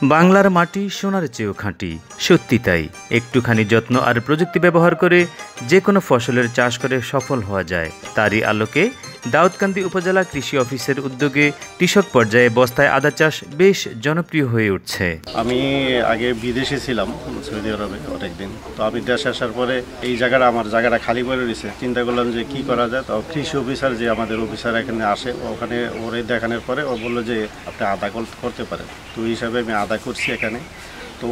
বাংলার মাটি সোনার চেয়েও খাঁটি, সত্যি তাই। একটুখানি যত্ন আর প্রযুক্তি ব্যবহার করে যে কোনো ফসলের চাষ করে সফল হওয়া যায়। তারই আলোকে দাউদকান্দি উপজেলা কৃষি অফিসের উদ্যোগে কৃষক পর্যায়ে বস্তায় আদা চাষ বেশ জনপ্রিয় হয়ে উঠছে। আমি আগে বিদেশে ছিলাম, সৌদি আরবে অনেকদিন। তো আমি দেশে আসার পরে এই আমার জায়গাটা খালি পড়ে রয়েছে। চিন্তা করলাম যে কি করা যায়। তো কৃষি অফিসার যে আমাদের অফিসার এখানে আসে, ওখানে ওরে দেখানোর পরে ও বললো যে আপনি আদা করতে পারেন। তো এই হিসাবে আমি আদা করছি এখানে। তো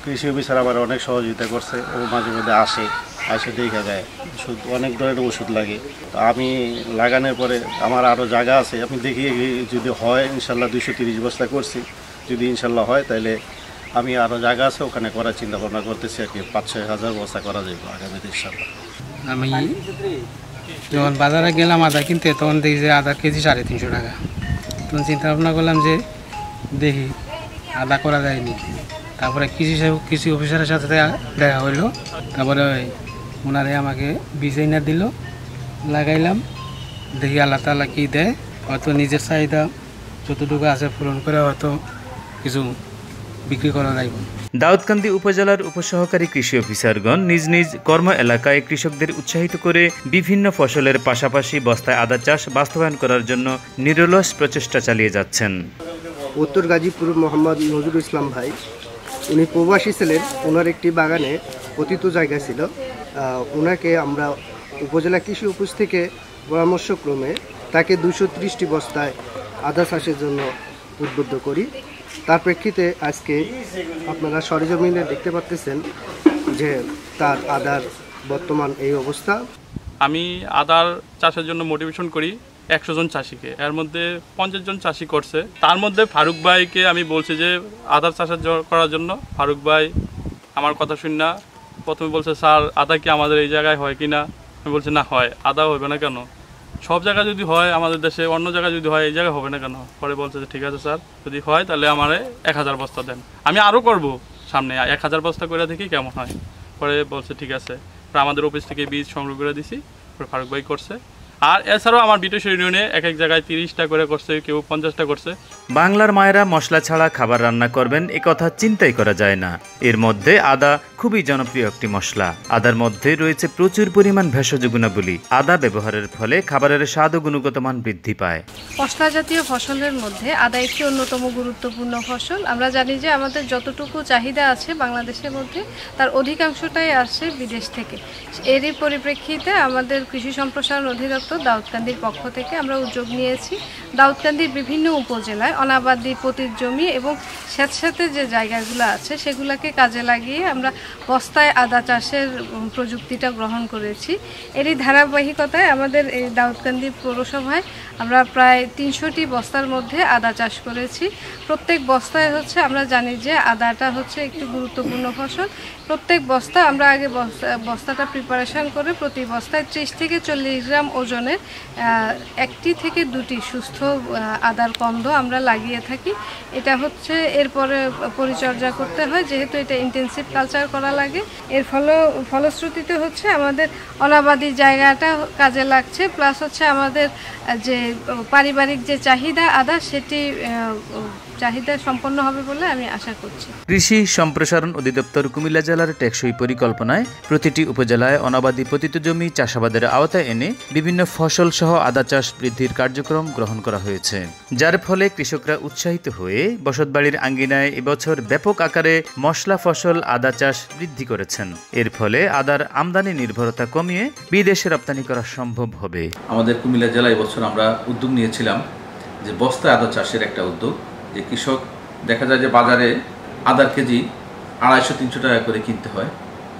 কৃষি অফিসার আমার অনেক সহযোগিতা করছে। ও মাঝে মধ্যে আসে দেখা যায়, ওষুধ অনেক ধরনের ওষুধ লাগে। তো আমি লাগানোর পরে আমার আরও জায়গা আছে, আমি দেখি যদি হয় ইনশাল্লাহ 230 বস্তা করছি। যদি ইনশাল্লাহ হয় তাহলে আমি আরও জায়গা আছে, ওখানে করার চিন্তা ভাবনা করতেছি আর কি। 5-6 হাজার বস্তা করা যাবে আগামীতে ইনশাল্লাহ। আমি যখন বাজারে গেলাম আদা কিনতে, তখন দেখি যে আদার কেজি 350 টাকা। তখন চিন্তা ভাবনা করলাম যে দেখি আদা করা যায়নি। তারপরে কৃষি অফিসারের সাথে দেখা হইলো। তারপরে ওনারে আমাকে বীজ এনে দিল, লাগাইলাম। দেখি আল্লাহ তাআলা কী দেয়, হয়তো নিজের চাহিদা যতটুকু আছে পূরণ করে হয়তো কিছু বিক্রি করা যাইব। দাউদকান্দি উপজেলার উপসহকারী কৃষি অফিসারগণ নিজ নিজ কর্ম এলাকায় কৃষকদের উৎসাহিত করে বিভিন্ন ফসলের পাশাপাশি বস্তায় আদা চাষ বাস্তবায়ন করার জন্য নিরলস প্রচেষ্টা চালিয়ে যাচ্ছেন। উত্তর গাজীপুর মোহাম্মদ নজরুল ইসলাম ভাই, উনি প্রবাসী ছিলেন। ওনার একটি বাগানে পতিত জায়গা ছিল। ওনাকে আমরা উপজেলা কৃষি অফিস থেকে পরামর্শক্রমে তাকে 230টি বস্তায় আদা চাষের জন্য উদ্বুদ্ধ করি। তার প্রেক্ষিতে আজকে আপনারা সরেজমিনে দেখতে পাচ্ছেন যে তার আদার বর্তমান এই অবস্থা। আমি আদার চাষের জন্য মোটিভেশন করি 100 জন চাষিকে। এর মধ্যে 50 জন চাষি করছে। তার মধ্যে ফারুক ভাইকে আমি বলছি যে আদার চাষ করার জন্য। ফারুক ভাই আমার কথা শুন না, প্রথমে বলছে স্যার আদা কি আমাদের এই জায়গায় হয় কি না। আমি বলছি না হয়, আদা হবে না কেন, সব জায়গায় যদি হয় আমাদের দেশে, অন্য জায়গায় যদি হয় এই জায়গায় হবে না কেন। পরে বলছে যে ঠিক আছে স্যার, যদি হয় তাহলে আমারে 1000 বস্তা দেন, আমি আরও করব সামনে 1000 বস্তা করে দেখি কেমন হয়। পরে বলছে ঠিক আছে। আমাদের অফিস থেকে বীজ সংগ্রহ করে দিছি। পরে ফারুক ভাই করছে। আর এছাড়াও আমার বিটেশ ইউনিয়নে এক জায়গায় 30টা করে করছে, কেউ 50টা করছে। বাংলার মায়েরা মশলা ছাড়া খাবার রান্না করবেন এ কথা চিন্তাই করা যায় না। এর মধ্যে আদা খুবই জনপ্রিয় একটি মশলা। আদার মধ্যে রয়েছে প্রচুর পরিমাণ ভেষজ গুণাবলী। আদা ব্যবহারের ফলে খাবারের স্বাদ ও গুণগত মান বৃদ্ধি পায়। মশলা জাতীয় ফসলের মধ্যে আদা একটি অন্যতম গুরুত্বপূর্ণ ফসল। আমরা জানি যে আমাদের যতটুকু চাহিদা আছে বাংলাদেশের মধ্যে, তার অধিকাংশটাই আসছে বিদেশ থেকে। এরই পরিপ্রেক্ষিতে আমাদের কৃষি সম্প্রসারণ অধিদপ্তর দাউদকান্দির পক্ষ থেকে আমরা উদ্যোগ নিয়েছি দাউদকান্দির বিভিন্ন উপজেলায় অনাবাদি পতিত জমি এবং স্যাঁতস্যাঁতে যে জায়গাগুলো আছে সেগুলোকে কাজে লাগিয়ে আমরা বস্তায় আদা চাষের প্রযুক্তিটা গ্রহণ করেছি। এরই ধারাবাহিকতায় আমাদের এই দাউদকান্দি পৌরসভায় আমরা প্রায় 300টি বস্তার মধ্যে আদা চাষ করেছি। প্রত্যেক বস্তায় আমরা জানি যে আদাটা একটি গুরুত্বপূর্ণ ফসল। প্রত্যেক বস্তা আমরা আগে বস্তাটা প্রিপারেশন করে প্রতি বস্তায় 30 থেকে 40 গ্রাম ওজনের 1টি থেকে 2টি সুস্থ আদার কন্দ আমরা লাগিয়ে থাকি। এটা এরপরে পরিচর্যা করতে হয়, যেহেতু এটা ইন্টেন্সিভ কালচার করা লাগে। এর ফলশ্রুতিতে আমাদের অনাবাদি জায়গাটা কাজে লাগছে, প্লাস আমাদের যে পারিবারিক যে চাহিদা আদা, সেটি চাহিদা সম্পন্ন হবে বলে আমি আশা করছি। কৃষি সম্প্রসারণ অধিদপ্তর কুমিল্লা জেলার টেকসই পরিকল্পনায় প্রতিটি উপজেলায় অনাবাদি পতিত জমি চাষাবাদের আওতায় এনে বিভিন্ন ফসল সহ আদা চাষ বৃদ্ধির কার্যক্রম গ্রহণ করা হয়েছে, যার ফলে কৃষকরা উৎসাহিত হয়ে বসতবাড়ির আঙ্গিনায় এবছর ব্যাপক আকারে মশলা ফসল আদা চাষ বৃদ্ধি করেছেন। এর ফলে আদার আমদানি নির্ভরতা কমিয়ে বিদেশে রপ্তানি করা সম্ভব হবে। আমাদের কুমিল্লা জেলায় এবছর আমরা উদ্যোগ নিয়েছিলাম যে বস্তায় আদা চাষের একটা উদ্যোগ। যে কৃষক দেখা যায় যে বাজারে আদার কেজি 250-300 টাকা করে কিনতে হয়।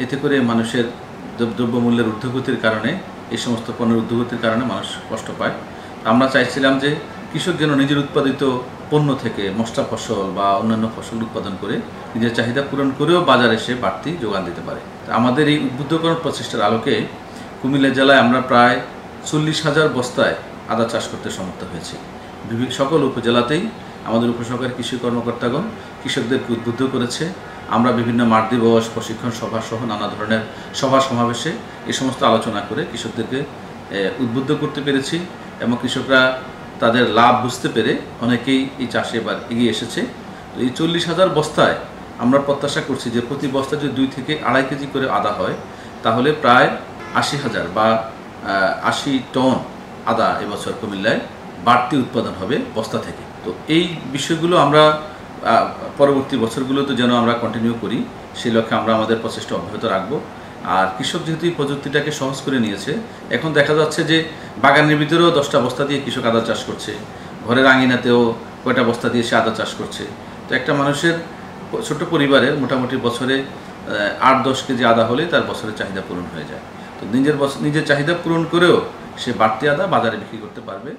এতে করে মানুষের দ্রব্যমূল্যের ঊর্ধ্বগতির কারণে, এই সমস্ত পণ্যের ঊর্ধ্বগতির কারণে মানুষ কষ্ট পায়। আমরা চাইছিলাম যে কৃষক যেন নিজের উৎপাদিত পণ্য থেকে মশলা ফসল বা অন্যান্য ফসল উৎপাদন করে নিজের চাহিদা পূরণ করেও বাজারে এসে বাড়তি যোগান দিতে পারে। আমাদের এই উদ্বুদ্ধকরণ প্রচেষ্টার আলোকে কুমিল্লা জেলায় আমরা প্রায় 40,000 বস্তায় আদা চাষ করতে সমর্থ হয়েছি। সকল উপজেলাতেই আমাদের উপসহকারী কৃষি কর্মকর্তাগণ কৃষকদেরকে উদ্বুদ্ধ করেছে। আমরা বিভিন্ন মাঠ দিবস, প্রশিক্ষণ সভা সহ নানা ধরনের সভা সমাবেশে এই সমস্ত আলোচনা করে কৃষকদেরকে উদ্বুদ্ধ করতে পেরেছি এবং কৃষকরা তাদের লাভ বুঝতে পেরে অনেকেই এই চাষে এবার এগিয়ে এসেছে। তো এই 40,000 বস্তায় আমরা প্রত্যাশা করছি যে প্রতি বস্তা যদি 2 থেকে 2.5 কেজি করে আদা হয় তাহলে প্রায় 80,000 বা 80 টন আদা এবছর কুমিল্লায় বাড়তি উৎপাদন হবে বস্তা থেকে। তো এই বিষয়গুলো আমরা পরবর্তী বছরগুলোতে যেন আমরা কন্টিনিউ করি, সেই লক্ষ্যে আমরা আমাদের প্রচেষ্টা অব্যাহত রাখবো। আর কৃষক যেহেতু এই প্রযুক্তিটাকে সহজ করে নিয়েছে, এখন দেখা যাচ্ছে যে বাগানের ভিতরেও 10টা বস্তা দিয়ে কৃষক আদা চাষ করছে, ঘরের আঙিনাতেও কয়টা বস্তা দিয়ে সে আদা চাষ করছে। তো একটা মানুষের ছোট পরিবারের মোটামুটি বছরে 8-10 কেজি আদা হলে তার বছরের চাহিদা পূরণ হয়ে যায়। তো নিজের চাহিদা পূরণ করেও সে বাড়তি আদা বাজারে বিক্রি করতে পারবে।